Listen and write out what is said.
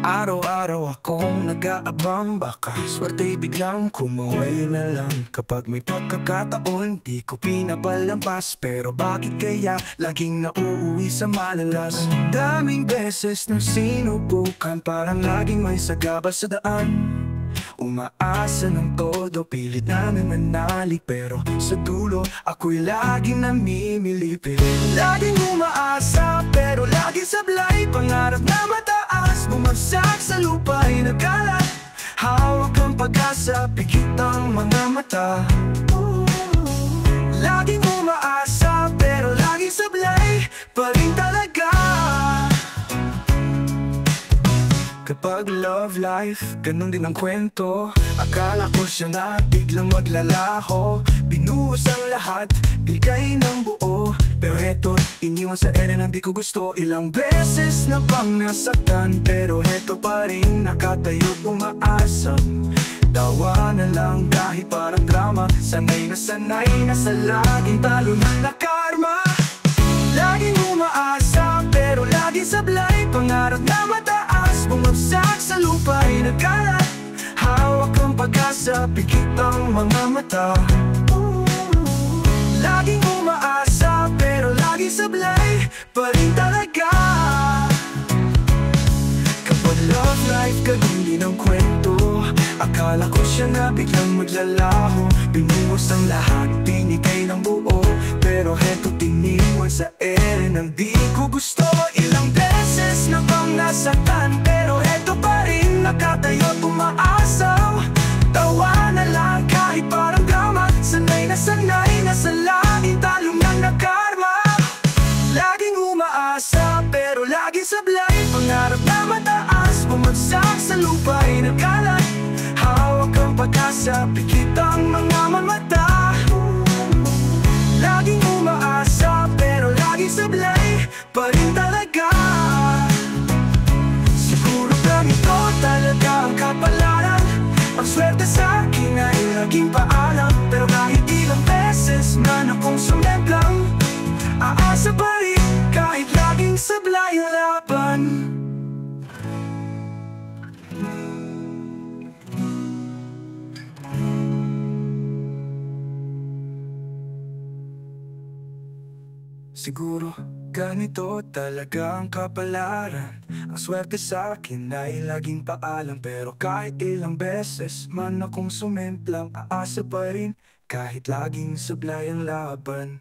Araw-araw akong nag-aabang, baka swerte'y biglang kumaway na lang. Kapag may pagkakataon, di ko pinapalampas. Pero bakit kaya laging nauuwi sa malalas? Daming beses nang sinubukan, parang laging may sagabal sa daan. Umaasa ng todo, pilit namin manali, pero sa dulo ako'y laging namimilipit. Laging umaasa, pero laging sablay, pangarap na mataas, bumagsak sa lupa'y nagkalat. Hawak ang pag-asa, pikit ang mga mata. Laging umaasa, pero laging sablay pa rin talaga. Kapag love life, ganun din ang kwento. Akala ko siya na biglang maglalaho. Binuhos ang lahat, bigay ng buo. Pero heto, iniwan sa ere na di ko gusto. Ilang beses na bang nasaktan, pero heto pa rin nakatayo umaasa. Dawa na lang kahit parang drama. Sanay na sa laging talo ng nakarma. Laging umaasa, pero laging sablay, pangarap na mataas, bumagsak sa lupa'y nagkalat. Hawak ang pag-asa, pikit ang mga mata. Laging umaasa, pero laging sablay pa rin talaga. Kapag love life, ganun din ang kwento. Akala ko siya na biglang maglalaho. Binuhos ang lahat, binigay ng buo. Pero heto tiniwan sa ere ng di ko gusto. Ilang beses na bang nasaktan, pero heto pa rin nakatayo umaasaw. Tawa na lang kahit parang drama. Sanay na sa laging talong ng nakarma. Laging umaasa, pero laging sablay, pangarap na mataas, bumagsak sa lupa'y nagkalat. Hawak ang pag-asa, pikit ang mga mata. Laging umaasa, pero laging sablay pa rin talaga. Siguro lang ito talaga ang kapalaran. Ang swerte sa akin ay laging paalam. Pero kahit ilang beses man akong sumemplang, aasa pa rin kahit laging sablay ang laban. Siguro ganito talaga ang kapalaran. Ang swerte sa akin ay laging paalam. Pero kahit ilang beses man akong sumemplang, aasa pa rin kahit laging sablay ang laban.